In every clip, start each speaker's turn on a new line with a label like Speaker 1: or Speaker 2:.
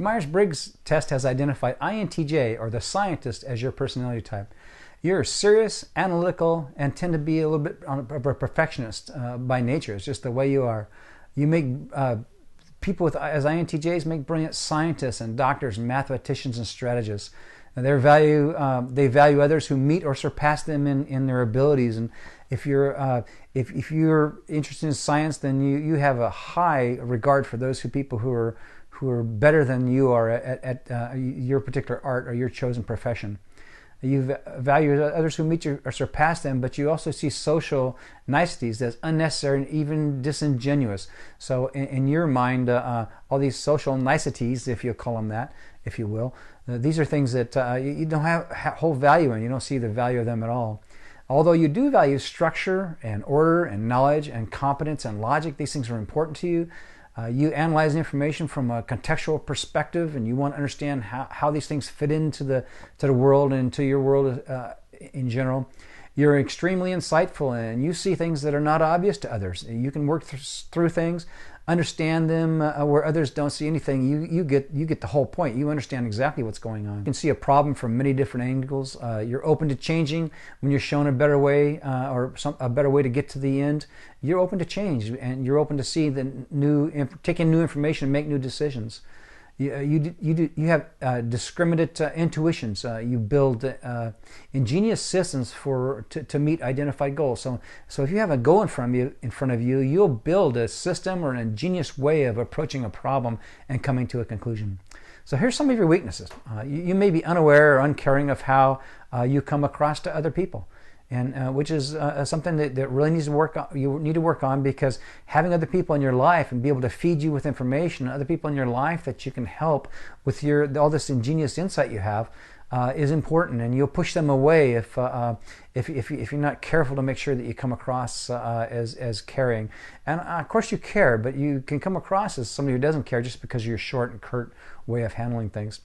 Speaker 1: Myers-Briggs test has identified INTJ, or the scientist, as your personality type. You're serious, analytical, and tend to be a little bit of a perfectionist by nature. It's just the way you are. You make people as INTJs make brilliant scientists and doctors, and mathematicians, and strategists. And they value others who meet or surpass them in their abilities. And if you're interested in science, then you have a high regard for those people who are better than you are at your particular art or your chosen profession. You value others who meet you or surpass them, but you also see social niceties as unnecessary and even disingenuous. So in your mind, all these social niceties, if you call them that, if you will, these are things that you don't hold value in. You don't see the value of them at all. Although you do value structure and order and knowledge and competence and logic, these things are important to you. You analyze information from a contextual perspective, and you want to understand how these things fit into the world and into your world in general. You're extremely insightful, and you see things that are not obvious to others. You can work through things, understand them where others don't see anything. You get the whole point. You understand exactly what's going on. You can see a problem from many different angles. You're open to changing when you're shown a better way a better way to get to the end. You're open to change, and you're open to see take in new information and make new decisions. You have discriminate intuitions. You build ingenious systems to meet identified goals. So if you have a goal in front of you, you'll build a system or an ingenious way of approaching a problem and coming to a conclusion. So here's some of your weaknesses. You may be unaware or uncaring of how you come across to other people. And which is something that really needs to work on. You need to work on, because having other people in your life and be able to feed you with information, other people in your life that you can help with all this ingenious insight you have, is important. And you'll push them away if you're not careful to make sure that you come across as caring. And of course you care, but you can come across as somebody who doesn't care just because of your short and curt way of handling things.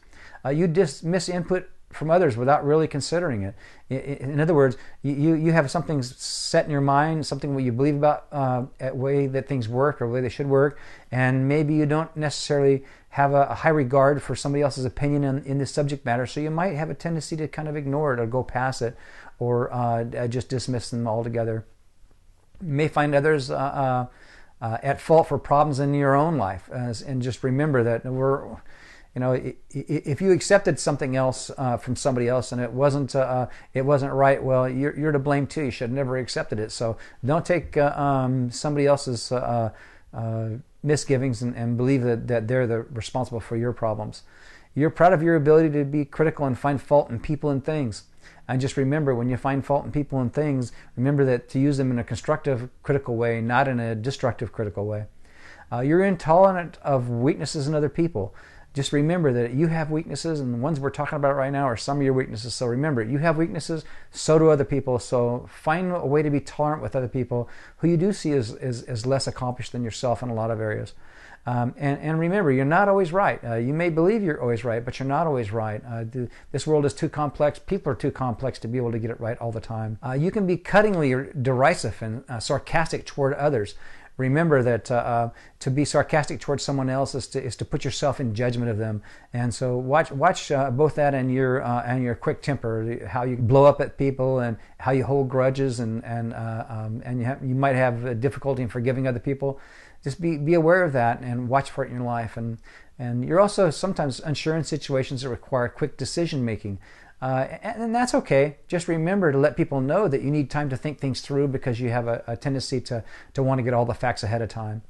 Speaker 1: You dismiss input from others without really considering it. In other words, you have something set in your mind, something what you believe about a way that things work or the way they should work, and maybe you don't necessarily have a high regard for somebody else's opinion in this subject matter, so you might have a tendency to kind of ignore it or go past it, or just dismiss them altogether. You may find others at fault for problems in your own life, and just remember that if you accepted something else from somebody else and it wasn't right, well, you're to blame too. You should have never accepted it. So don't take somebody else's misgivings and believe that they're responsible for your problems. You're proud of your ability to be critical and find fault in people and things. And just remember, when you find fault in people and things, remember that to use them in a constructive, critical way, not in a destructive, critical way. You're intolerant of weaknesses in other people. Just remember that you have weaknesses, and the ones we're talking about right now are some of your weaknesses. So remember, you have weaknesses, so do other people. So find a way to be tolerant with other people who you do see as less accomplished than yourself in a lot of areas. And remember, you're not always right. You may believe you're always right, but you're not always right. This world is too complex. People are too complex to be able to get it right all the time. You can be cuttingly or derisive and sarcastic toward others. Remember that to be sarcastic towards someone else is to put yourself in judgment of them, and so watch both that and your quick temper, how you blow up at people and how you hold grudges, and you might have difficulty in forgiving other people. Just be aware of that and watch for it in your life, and you're also sometimes unsure in situations that require quick decision making. And that's okay. Just remember to let people know that you need time to think things through, because you have a tendency to want to get all the facts ahead of time.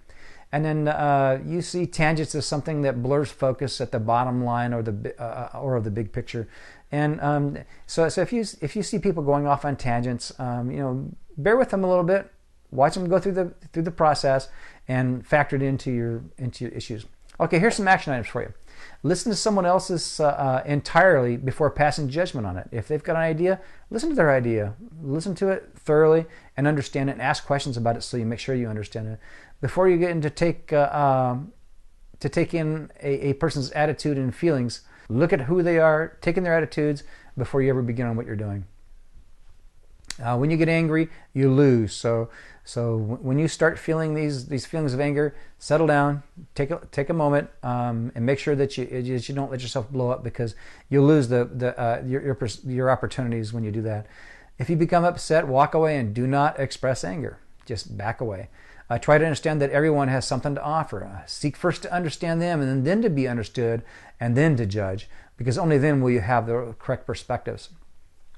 Speaker 1: And then you see tangents as something that blurs focus at the bottom line or the big picture. And so if you see people going off on tangents, bear with them a little bit, watch them go through the process, and factor it into your issues. Okay, here's some action items for you. Listen to someone else's entirely before passing judgment on it. If they've got an idea, listen to their idea. Listen to it thoroughly and understand it, and ask questions about it so you make sure you understand it. Before you get into take in a person's attitude and feelings, look at who they are, take in their attitudes before you ever begin on what you're doing. When you get angry, you lose. So So when you start feeling these feelings of anger, settle down, take a moment, and make sure that you don't let yourself blow up, because you'll lose your opportunities when you do that. If you become upset, walk away and do not express anger. Just back away. Try to understand that everyone has something to offer. Seek first to understand them, and then to be understood, and then to judge, because only then will you have the correct perspectives.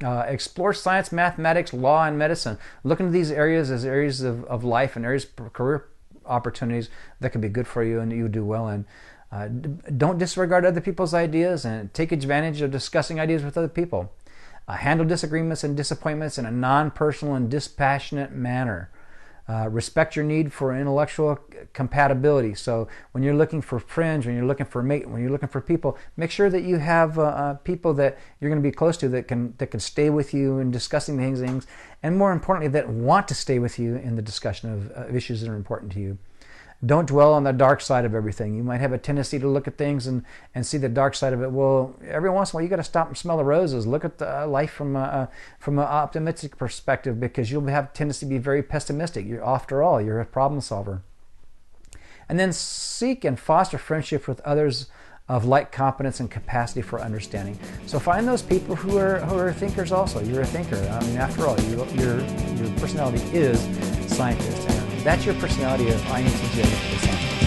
Speaker 1: Explore science, mathematics, law, and medicine. Look into these areas as areas of life and areas of career opportunities that can be good for you and you do well in. Don't disregard other people's ideas, and take advantage of discussing ideas with other people. Handle disagreements and disappointments in a non-personal and dispassionate manner. Respect your need for intellectual compatibility. So when you're looking for friends, when you're looking for a mate, when you're looking for people, make sure that you have people that you're going to be close to that can stay with you in discussing things, and more importantly, that want to stay with you in the discussion of issues that are important to you. Don't dwell on the dark side of everything. You might have a tendency to look at things and see the dark side of it. Well, every once in a while, you got to stop and smell the roses. Look at life from an optimistic perspective, because you'll have a tendency to be very pessimistic. After all, you're a problem solver. And then seek and foster friendship with others of like competence and capacity for understanding. So find those people who are thinkers also. You're a thinker. I mean, after all, your personality is scientist. And that's your personality of INTJ, the scientist.